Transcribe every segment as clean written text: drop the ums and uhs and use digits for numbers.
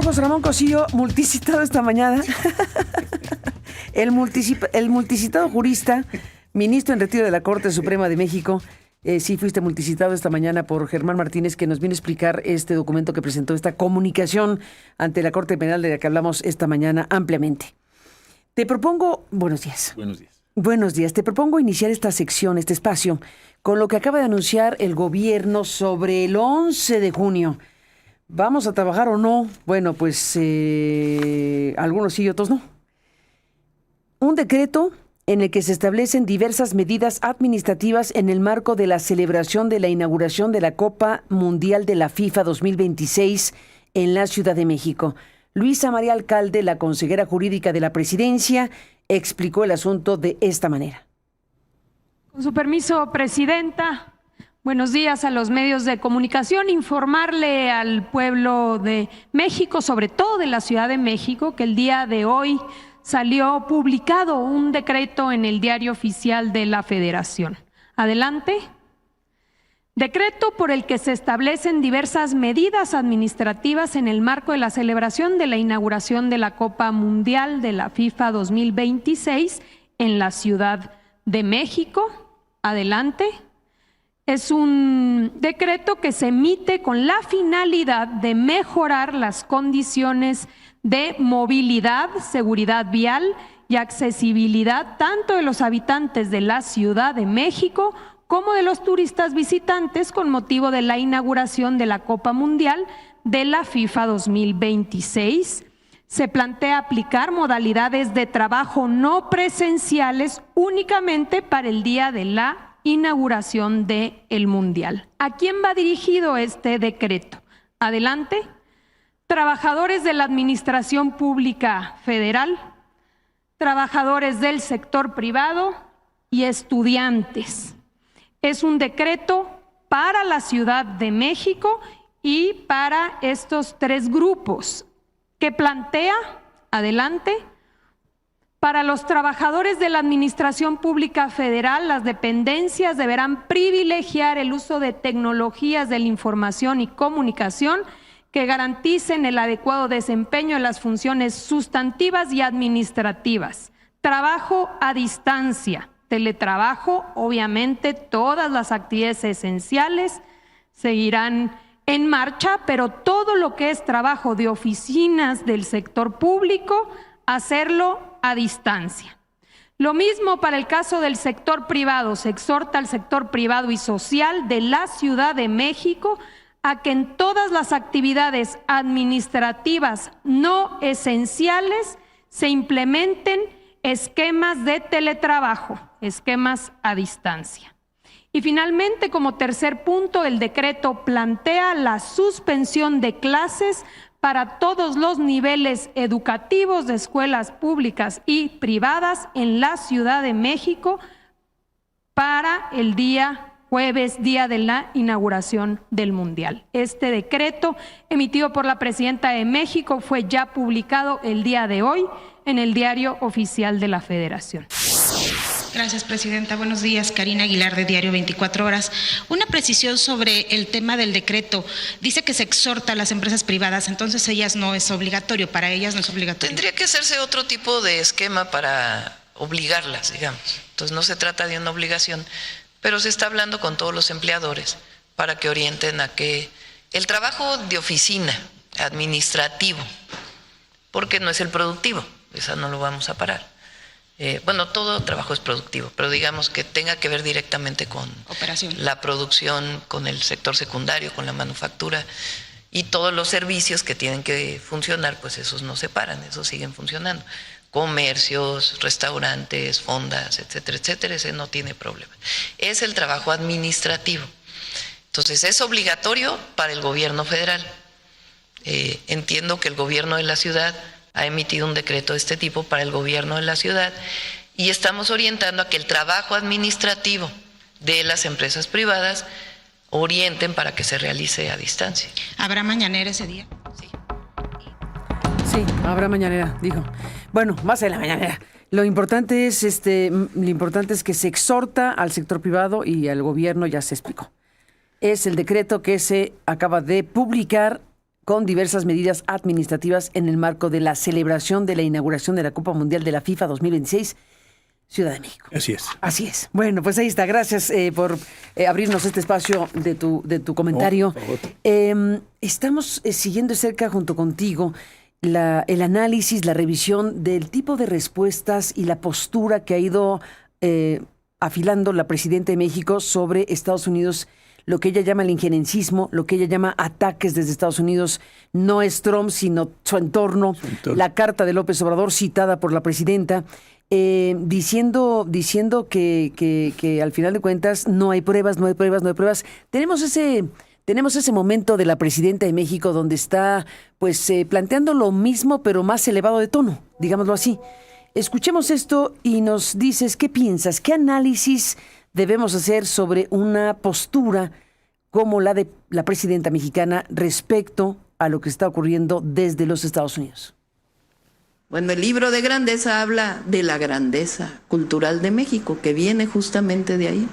José Ramón Cosío, multicitado esta mañana. El multicitado jurista, ministro en retiro de la Corte Suprema de México. Sí, fuiste multicitado esta mañana por Germán Martínez, que nos viene a explicar este documento que presentó, esta comunicación ante la Corte Penal de la que hablamos esta mañana ampliamente. Te propongo... Buenos días. Buenos días. Buenos días. Te propongo iniciar esta sección, este espacio, con lo que acaba de anunciar el gobierno sobre el 11 de junio. ¿Vamos a trabajar o no? Bueno, pues algunos sí y otros no. Un decreto en el que se establecen diversas medidas administrativas en el marco de la celebración de la inauguración de la Copa Mundial de la FIFA 2026 en la Ciudad de México. Luisa María Alcalde, la consejera jurídica de la Presidencia, explicó el asunto de esta manera. Con su permiso, Presidenta, buenos días a los medios de comunicación. Informarle al pueblo de México, sobre todo de la Ciudad de México, que el día de hoy salió publicado un decreto en el Diario Oficial de la Federación. Adelante. Decreto por el que se establecen diversas medidas administrativas en el marco de la celebración de la inauguración de la Copa Mundial de la FIFA 2026 en la Ciudad de México. Adelante. Es un decreto que se emite con la finalidad de mejorar las condiciones de movilidad, seguridad vial y accesibilidad tanto de los habitantes de la Ciudad de México como de los turistas visitantes con motivo de la inauguración de la Copa Mundial de la FIFA 2026. Se plantea aplicar modalidades de trabajo no presenciales únicamente para el día de la inauguración del Mundial. ¿A quién va dirigido este decreto? Adelante. Trabajadores de la Administración Pública Federal, trabajadores del sector privado y estudiantes. Es un decreto para la Ciudad de México y para estos tres grupos que plantea, adelante, para los trabajadores de la Administración Pública Federal, las dependencias deberán privilegiar el uso de tecnologías de la información y comunicación que garanticen el adecuado desempeño de las funciones sustantivas y administrativas. Trabajo a distancia, teletrabajo, obviamente todas las actividades esenciales seguirán en marcha, pero todo lo que es trabajo de oficinas del sector público, hacerlo a distancia. Lo mismo para el caso del sector privado. Se exhorta al sector privado y social de la Ciudad de México a que en todas las actividades administrativas no esenciales se implementen esquemas de teletrabajo, esquemas a distancia. Y finalmente, como tercer punto, el decreto plantea la suspensión de clases para todos los niveles educativos de escuelas públicas y privadas en la Ciudad de México para el día jueves, día de la inauguración del Mundial. Este decreto, emitido por la Presidenta de México, fue ya publicado el día de hoy en el Diario Oficial de la Federación. Gracias, Presidenta. Buenos días. Karina Aguilar, de Diario 24 Horas. Una precisión sobre el tema del decreto. Dice que se exhorta a las empresas privadas, entonces ellas no es obligatorio, para ellas no es obligatorio. Tendría que hacerse otro tipo de esquema para obligarlas, digamos. Entonces no se trata de una obligación, pero se está hablando con todos los empleadores para que orienten a que el trabajo de oficina, administrativo, porque no es el productivo, esa no lo vamos a parar. Bueno, todo trabajo es productivo, pero digamos que tenga que ver directamente con operación, la producción, con el sector secundario, con la manufactura y todos los servicios que tienen que funcionar, pues esos no se paran, esos siguen funcionando. Comercios, restaurantes, fondas, etcétera, etcétera, ese no tiene problema. Es el trabajo administrativo. Entonces es obligatorio para el gobierno federal. Entiendo que el gobierno de la ciudad ha emitido un decreto de este tipo para el gobierno de la ciudad y estamos orientando a que el trabajo administrativo de las empresas privadas orienten para que se realice a distancia. ¿Habrá mañanera ese día? Sí. Sí, habrá mañanera, dijo. Bueno, más de la mañanera. Lo importante es que se exhorta al sector privado y al gobierno, ya se explicó. Es el decreto que se acaba de publicar con diversas medidas administrativas en el marco de la celebración de la inauguración de la Copa Mundial de la FIFA 2026, Ciudad de México. Así es. Así es. Bueno, pues ahí está. Gracias por abrirnos este espacio de tu comentario. Por favor. Estamos siguiendo de cerca junto contigo el análisis, la revisión del tipo de respuestas y la postura que ha ido afilando la presidenta de México sobre Estados Unidos, lo que ella llama el injerencismo, lo que ella llama ataques desde Estados Unidos. No es Trump, sino su entorno. La carta de López Obrador citada por la presidenta, diciendo que al final de cuentas no hay pruebas. Tenemos ese momento de la presidenta de México donde está planteando lo mismo pero más elevado de tono, digámoslo así. Escuchemos esto y nos dices qué piensas, qué análisis debemos hacer sobre una postura como la de la presidenta mexicana respecto a lo que está ocurriendo desde los Estados Unidos. Bueno, el libro de grandeza habla de la grandeza cultural de México, que viene justamente de ahí.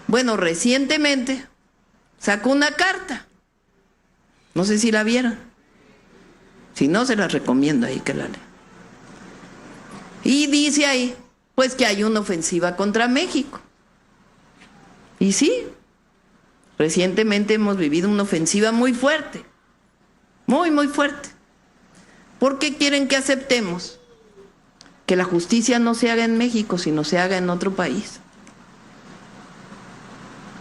Bueno, recientemente sacó una carta, no sé si la vieron, si no se las recomiendo ahí que la lean. Y dice ahí, pues que hay una ofensiva contra México. Y sí, recientemente hemos vivido una ofensiva muy fuerte, muy fuerte. ¿Por qué quieren que aceptemos que la justicia no se haga en México, sino se haga en otro país?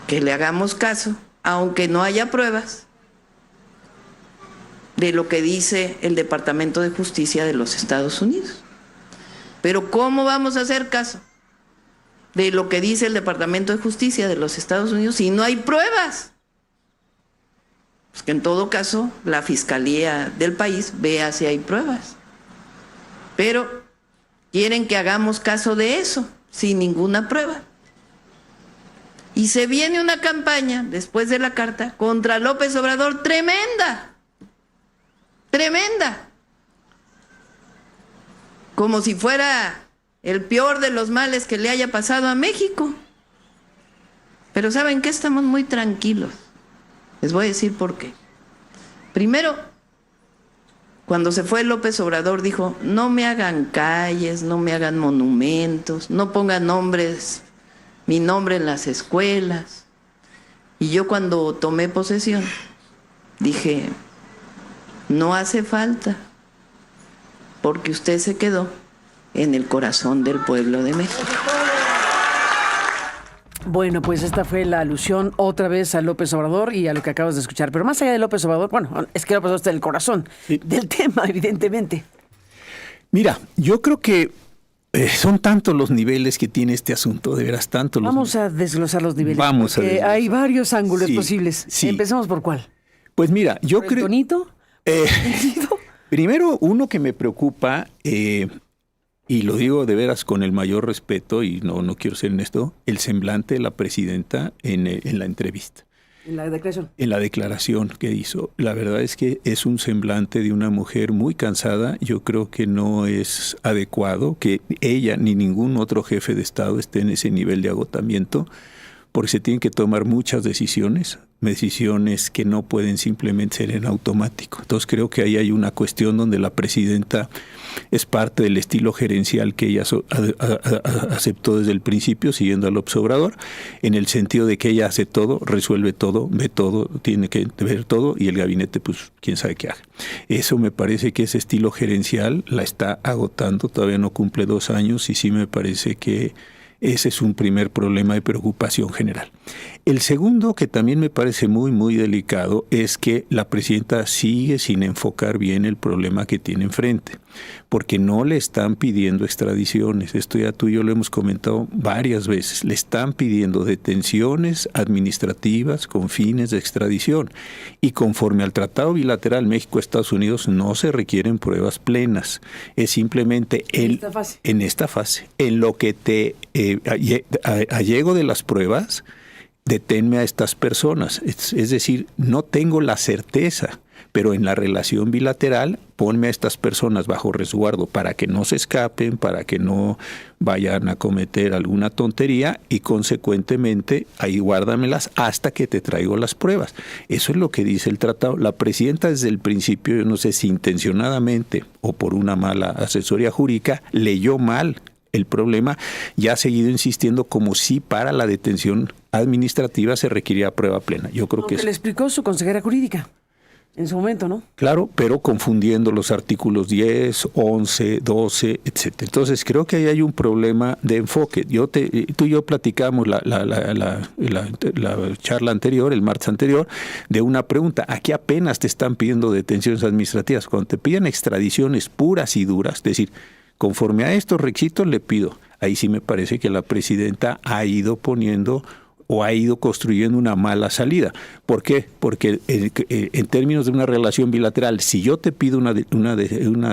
Que le hagamos caso, aunque no haya pruebas, de lo que dice el Departamento de Justicia de los Estados Unidos. Pero ¿cómo vamos a hacer caso de lo que dice el Departamento de Justicia de los Estados Unidos si no hay pruebas? Pues que en todo caso la Fiscalía del país vea si hay pruebas. Pero quieren que hagamos caso de eso sin ninguna prueba. Y se viene una campaña después de la carta contra López Obrador tremenda, como si fuera el peor de los males que le haya pasado a México. Pero ¿saben qué? Estamos muy tranquilos. Les voy a decir por qué. Primero, cuando se fue López Obrador dijo, no me hagan calles, no me hagan monumentos, no pongan mi nombre en las escuelas. Y yo cuando tomé posesión dije, no hace falta, porque usted se quedó en el corazón del pueblo de México. Bueno, pues esta fue la alusión otra vez a López Obrador y a lo que acabas de escuchar. Pero más allá de López Obrador, bueno, es que López Obrador está en el corazón del tema, evidentemente. Mira, yo creo que son tantos los niveles que tiene este asunto, de veras, tantos los Vamos a desglosar los niveles. Vamos a desglosar. Hay varios ángulos posibles. Sí. Empecemos por ¿cuál? Pues mira, yo creo... ¿Tonito? Primero, uno que me preocupa, y lo digo de veras con el mayor respeto, y no quiero ser honesto, el semblante de la presidenta en la entrevista. ¿En la declaración? En la declaración que hizo. La verdad es que es un semblante de una mujer muy cansada. Yo creo que no es adecuado que ella ni ningún otro jefe de Estado esté en ese nivel de agotamiento, porque se tienen que tomar muchas decisiones que no pueden simplemente ser en automático. Entonces creo que ahí hay una cuestión donde la presidenta es parte del estilo gerencial que ella aceptó desde el principio, siguiendo al López Obrador, en el sentido de que ella hace todo, resuelve todo, ve todo, tiene que ver todo, y el gabinete, pues, quién sabe qué haga. Eso me parece que ese estilo gerencial la está agotando, todavía no cumple 2 años, y sí me parece que ese es un primer problema de preocupación general. El segundo, que también me parece muy delicado, es que la presidenta sigue sin enfocar bien el problema que tiene enfrente, porque no le están pidiendo extradiciones. Esto ya tú y yo lo hemos comentado varias veces. Le están pidiendo detenciones administrativas con fines de extradición. Y conforme al Tratado Bilateral México-Estados Unidos no se requieren pruebas plenas. Es simplemente en esta fase. En lo que te allego de las pruebas, deténme a estas personas. Es decir, no tengo la certeza, pero en la relación bilateral ponme a estas personas bajo resguardo para que no se escapen, para que no vayan a cometer alguna tontería y consecuentemente ahí guárdamelas hasta que te traigo las pruebas. Eso es lo que dice el tratado. La presidenta desde el principio, yo no sé si intencionadamente o por una mala asesoría jurídica, leyó mal el problema y ha seguido insistiendo como si para la detención administrativa se requería prueba plena. Yo creo que le explicó su consejera jurídica en su momento, ¿no? Claro, pero confundiendo los artículos 10, 11, 12, etcétera. Entonces, creo que ahí hay un problema de enfoque. Tú y yo platicamos la charla anterior, el martes anterior, de una pregunta. Aquí apenas te están pidiendo detenciones administrativas. Cuando te piden extradiciones puras y duras, es decir, conforme a estos requisitos le pido. Ahí sí me parece que la presidenta ha ido poniendo o ha ido construyendo una mala salida. ¿Por qué? Porque en términos de una relación bilateral, si yo te pido una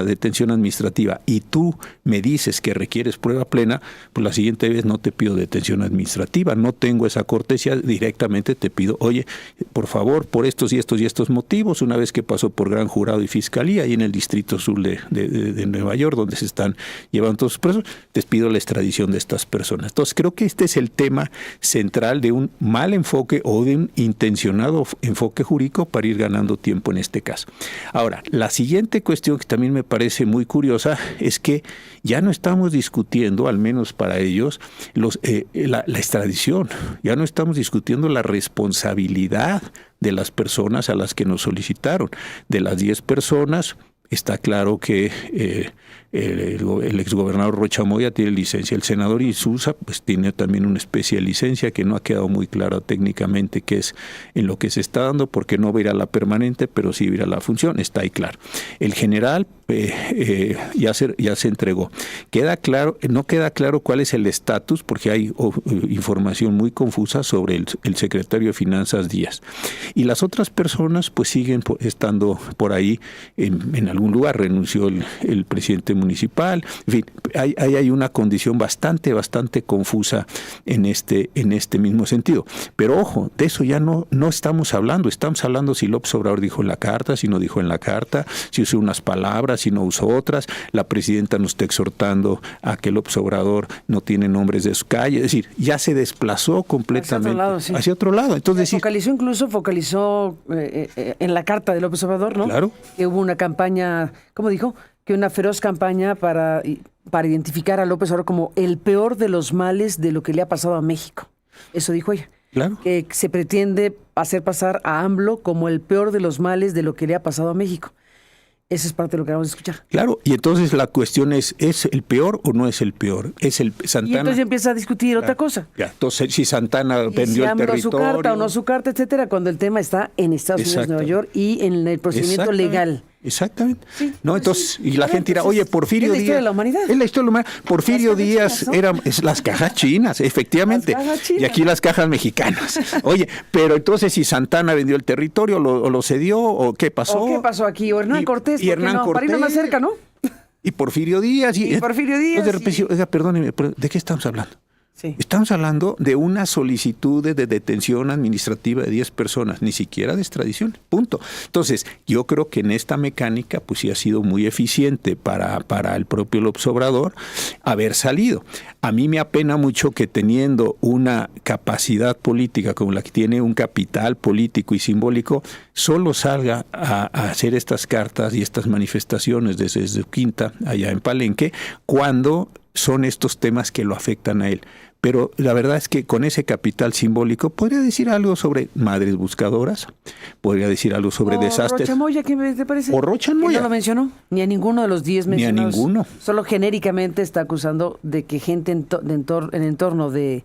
detención administrativa y tú me dices que requieres prueba plena, pues la siguiente vez no te pido detención administrativa, no tengo esa cortesía, directamente te pido, oye, por favor, por estos y estos y estos motivos, una vez que pasó por gran jurado y fiscalía y en el Distrito Sur de Nueva York, donde se están llevando todos los presos, te pido la extradición de estas personas. Entonces, creo que este es el tema central de un mal enfoque o de un intencionado enfoque jurídico para ir ganando tiempo en este caso. Ahora, la siguiente cuestión que también me parece muy curiosa es que ya no estamos discutiendo, al menos para ellos, la extradición. Ya no estamos discutiendo la responsabilidad de las personas a las que nos solicitaron. De las 10 personas, está claro que el exgobernador Rocha Moya tiene licencia. El senador Isuza pues tiene también una especie de licencia que no ha quedado muy clara técnicamente qué es en lo que se está dando, porque no va a ir a la permanente, pero sí va a ir a la función, está ahí claro. El general ya se entregó. No queda claro cuál es el estatus, porque hay información muy confusa sobre el secretario de Finanzas Díaz. Y las otras personas pues siguen estando por ahí en algún lugar. Renunció el presidente municipal. En fin, hay una condición bastante confusa en este mismo sentido. Pero ojo, de eso ya no estamos hablando. Estamos hablando si López Obrador dijo en la carta, si no dijo en la carta, si usó unas palabras, si no usó otras. La presidenta nos está exhortando a que López Obrador no tiene nombres de su calle. Es decir, ya se desplazó completamente hacia otro lado. Entonces, focalizó en la carta de López Obrador, ¿no? Claro. Que hubo una campaña, ¿cómo dijo? Que una feroz campaña para identificar a López Obrador como el peor de los males de lo que le ha pasado a México. Eso dijo ella. Claro. Que se pretende hacer pasar a AMLO como el peor de los males de lo que le ha pasado a México. Eso es parte de lo que vamos a escuchar. Claro, y entonces la cuestión ¿es el peor o no es el peor? ¿Es el Santana? Y entonces empieza a discutir otra cosa. Ya, entonces, si Santana vendió el territorio. Su carta o no su carta, etcétera, cuando el tema está en Estados Unidos, Nueva York, y en el procedimiento legal. Exactamente. Sí, ¿no? pues Entonces, sí. y la gente dirá, oye, Porfirio Díaz. Es la historia de la humanidad. Es la historia de la humanidad. Porfirio Díaz chinas, ¿no? es las cajas chinas, efectivamente. Las cajas chinas. Y aquí las cajas mexicanas. Oye, pero entonces si Santana vendió el territorio, lo cedió, o qué pasó. ¿O qué pasó aquí? O Hernán Cortés, y Hernán Cortés. Para irnos más cerca, ¿no? Y Porfirio Díaz. Y Porfirio Díaz. De repente, oiga, perdóneme, ¿de qué estamos hablando? Sí. Estamos hablando de una solicitud de detención administrativa de 10 personas, ni siquiera de extradición, punto. Entonces, yo creo que en esta mecánica, pues sí ha sido muy eficiente para el propio López Obrador haber salido. A mí me apena mucho que teniendo una capacidad política como la que tiene, un capital político y simbólico, solo salga a hacer estas cartas y estas manifestaciones desde su quinta allá en Palenque, cuando son estos temas que lo afectan a él. Pero la verdad es que con ese capital simbólico podría decir algo sobre madres buscadoras, podría decir algo sobre desastres. Rocha Moya, ¿qué te parece? O Rocha Moya. ¿No lo mencionó? Ni a ninguno de los 10 mencionados. Ni a ninguno. Solo genéricamente está acusando de que gente en entorno de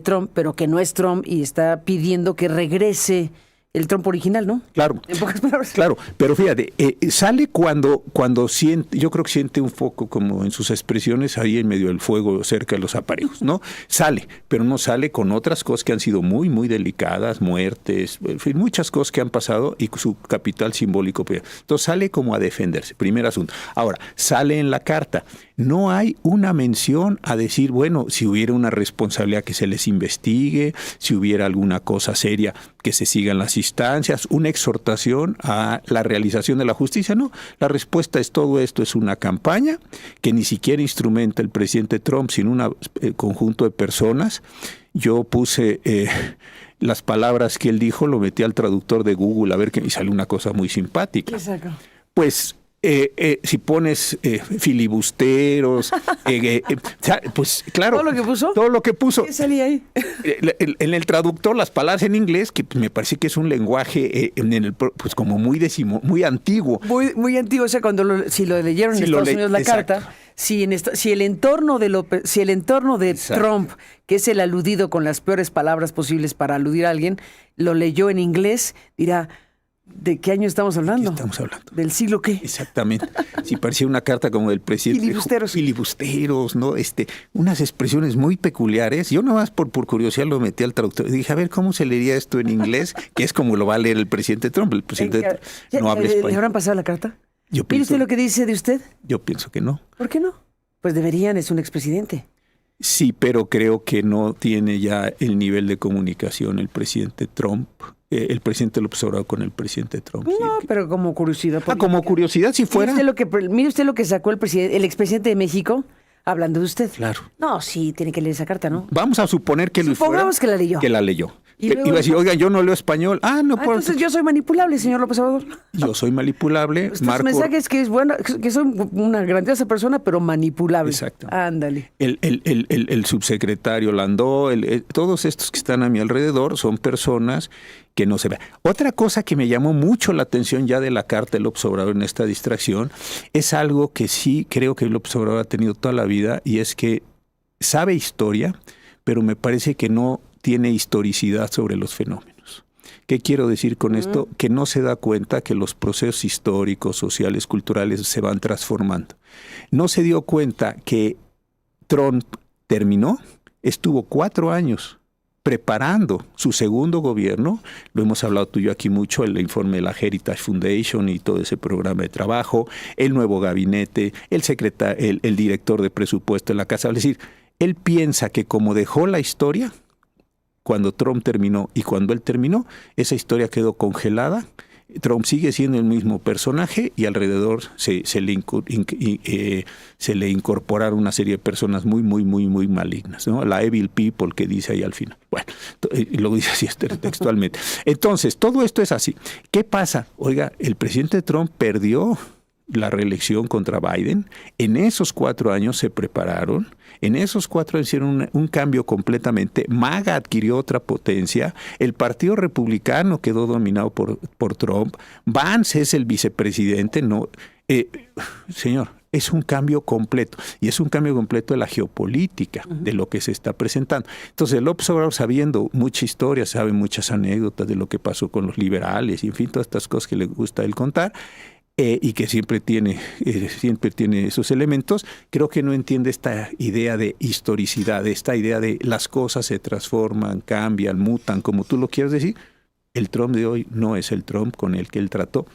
Trump, pero que no es Trump, y está pidiendo que regrese el Trump original, ¿no? Claro. En pocas palabras. Claro, pero fíjate, sale cuando siente, yo creo que siente un poco como en sus expresiones ahí en medio del fuego cerca de los aparejos, ¿no? Sale, pero no sale con otras cosas que han sido muy, muy delicadas, muertes, en fin, muchas cosas que han pasado y su capital simbólico. Entonces sale como a defenderse, primer asunto. Ahora, sale en la carta. No hay una mención a decir, bueno, si hubiera una responsabilidad que se les investigue, si hubiera alguna cosa seria, que se sigan las instancias, una exhortación a la realización de la justicia. No, la respuesta es todo esto es una campaña que ni siquiera instrumenta el presidente Trump, sino un conjunto de personas. Yo puse las palabras que él dijo, lo metí al traductor de Google a ver que me sale una cosa muy simpática. ¿Qué saca? Pues si pones filibusteros, pues claro. ¿Todo lo que puso? Todo lo que puso. ¿Qué salía ahí? En el traductor, las palabras en inglés, que me parece que es un lenguaje pues como muy antiguo. Muy antiguo, o sea, si lo leyeron en Estados Unidos la exacto. carta, si el entorno de Exacto. Trump, que es el aludido con las peores palabras posibles para aludir a alguien, lo leyó en inglés, dirá, ¿de qué año estamos hablando? ¿De qué estamos hablando? ¿Del siglo qué? Exactamente. Si parecía una carta como del presidente. Filibusteros, ¿no? Unas expresiones muy peculiares. Yo nada más por curiosidad lo metí al traductor y dije, a ver, ¿cómo se leería esto en inglés? Que es como lo va a leer el presidente Trump. El presidente no habla español. ¿Le habrán pasado la carta? Yo ¿Mire pienso, usted lo que dice de usted? yo pienso que no. ¿Por qué no? Pues deberían, es un expresidente. Sí, pero creo que no tiene ya el nivel de comunicación el presidente Trump, el presidente López Obrador con el presidente Trump. No, Sí. pero como curiosidad. Como curiosidad, si fuera. Mire usted lo que sacó el expresidente de México hablando de usted. Claro. No, sí, tiene que leer esa carta, ¿no? Vamos a suponer que Supongamos que la leyó. Que la leyó. Y luego- Iba a decir, oigan, yo no leo español. No puedo. Entonces yo soy manipulable, señor López Obrador. Yo soy manipulable. Su mensaje es que es bueno, que soy una grandiosa persona, pero manipulable. Exacto. Ándale. El subsecretario Landó, todos estos que están a mi alrededor son personas que no se ven. Otra cosa que me llamó mucho la atención ya de la carta de López Obrador en esta distracción es algo que sí creo que López Obrador ha tenido toda la vida, y es que sabe historia, pero me parece que no tiene historicidad sobre los fenómenos. ¿Qué quiero decir con esto? Que no se da cuenta que los procesos históricos, sociales, culturales se van transformando. No se dio cuenta que Trump terminó, estuvo 4 años preparando su segundo gobierno. Lo hemos hablado tú y yo aquí mucho, el informe de la Heritage Foundation y todo ese programa de trabajo, el nuevo gabinete, el director de presupuesto en la Casa. Es decir, él piensa que como dejó la historia, cuando Trump terminó y cuando él terminó, esa historia quedó congelada. Trump sigue siendo el mismo personaje y alrededor se le incorporaron una serie de personas muy malignas, ¿no? La evil people que dice ahí al final. Bueno, lo dice así textualmente. Entonces, todo esto es así. ¿Qué pasa? Oiga, el presidente Trump perdió la reelección contra Biden. En esos 4 años se prepararon. En esos 4 años hicieron un cambio completamente. MAGA adquirió otra potencia. El Partido Republicano quedó dominado por Trump. Vance es el vicepresidente. No, señor, es un cambio completo. Y es un cambio completo de la geopolítica, de lo que se está presentando. Entonces, López Obrador, sabiendo mucha historia, sabe muchas anécdotas de lo que pasó con los liberales y, en fin, todas estas cosas que le gusta a él contar, y que siempre tiene esos elementos. Creo que no entiende esta idea de historicidad, esta idea de las cosas se transforman, cambian, mutan, como tú lo quieras decir. El Trump de hoy no es el Trump con el que él trató.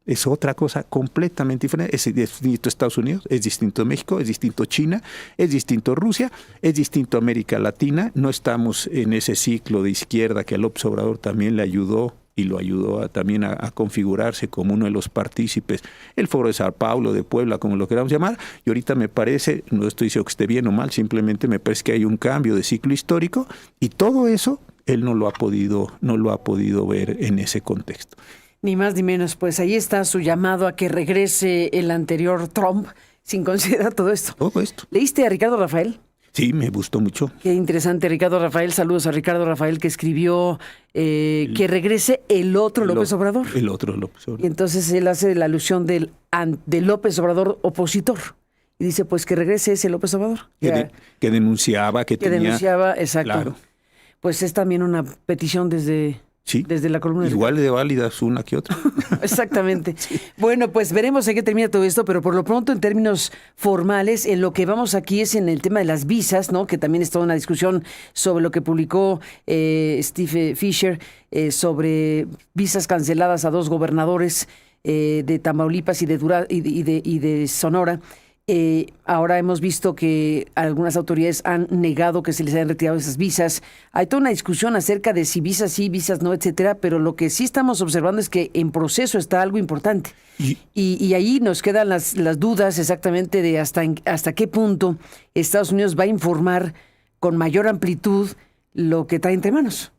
Es otra cosa completamente diferente. Es distinto Estados Unidos, es distinto México, es distinto China, es distinto Rusia, es distinto América Latina. No estamos en ese ciclo de izquierda que a López Obrador también le ayudó y lo ayudó también a configurarse como uno de los partícipes, el Foro de Sao Paulo, de Puebla, como lo queramos llamar. Y ahorita me parece, no estoy diciendo que esté bien o mal, simplemente me parece que hay un cambio de ciclo histórico, y todo eso él no lo ha podido ver en ese contexto. Ni más ni menos, pues ahí está su llamado a que regrese el anterior Trump sin considerar todo esto. Todo esto. ¿Leíste a Ricardo Rafael? Sí, me gustó mucho. Qué interesante, Ricardo Rafael. Saludos a Ricardo Rafael, que escribió que regrese el otro López Obrador. El otro López Obrador. Y entonces él hace la alusión del López Obrador opositor. Y dice, pues que regrese ese López Obrador. Que denunciaba, que tenía... denunciaba, exacto. Claro. Pues es también una petición desde la columna. Igual de válidas una que otra. Exactamente. Sí. Bueno, pues veremos en qué termina todo esto, pero por lo pronto, en términos formales, en lo que vamos aquí es en el tema de las visas, ¿no? Que también es toda una discusión sobre lo que publicó Steve Fisher sobre visas canceladas a 2 gobernadores de Tamaulipas y de Sonora. Ahora hemos visto que algunas autoridades han negado que se les hayan retirado esas visas. Hay toda una discusión acerca de si visas sí, visas no, etcétera, pero lo que sí estamos observando es que en proceso está algo importante. Y ahí nos quedan las dudas exactamente de hasta qué punto Estados Unidos va a informar con mayor amplitud lo que trae entre manos.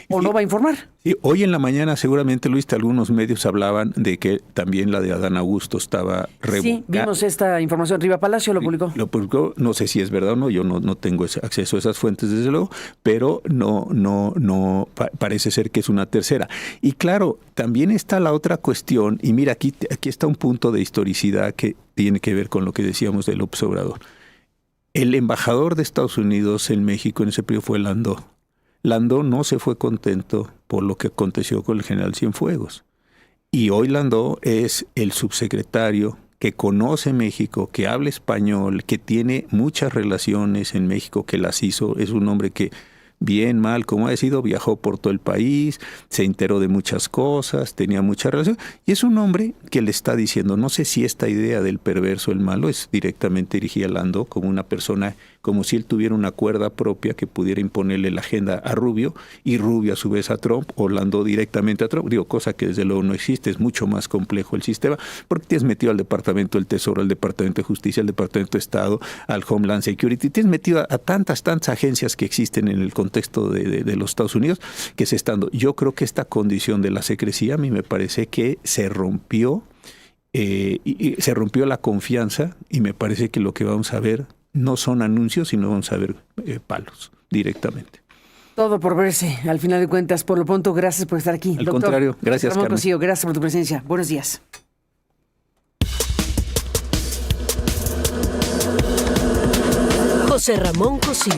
¿O no va a informar? Sí, hoy en la mañana seguramente, Luis, algunos medios hablaban de que también la de Adán Augusto estaba revocada. Sí, vimos esta información. Riva Palacio lo publicó. Lo publicó, no sé si es verdad o no, yo no tengo ese acceso a esas fuentes desde luego, pero parece ser que es una tercera. Y claro, también está la otra cuestión, y mira, aquí está un punto de historicidad que tiene que ver con lo que decíamos del López Obrador. El embajador de Estados Unidos en México en ese periodo fue Landó. Landó no se fue contento por lo que aconteció con el general Cienfuegos. Y hoy Landó es el subsecretario que conoce México, que habla español, que tiene muchas relaciones en México, que las hizo. Es un hombre que, bien, mal, como ha sido, viajó por todo el país, se enteró de muchas cosas, tenía mucha relación. Y es un hombre que le está diciendo, no sé si esta idea del perverso, el malo, es directamente dirigida a Landó como una persona, como si él tuviera una cuerda propia que pudiera imponerle la agenda a Rubio, y Rubio a su vez a Trump, o Landó directamente a Trump. Digo, cosa que desde luego no existe, es mucho más complejo el sistema, porque tienes metido al Departamento del Tesoro, al Departamento de Justicia, al Departamento de Estado, al Homeland Security, tienes metido a tantas agencias que existen en el contexto de los Estados Unidos, que se están dando. Yo creo que esta condición de la secrecía a mí me parece que se rompió, y se rompió la confianza, y me parece que lo que vamos a ver no son anuncios, sino vamos a ver palos directamente. Todo por verse, al final de cuentas. Por lo pronto, gracias por estar aquí. Al contrario, gracias, Ramón Carmen. Cosío, gracias por tu presencia. Buenos días. José Ramón Cosío.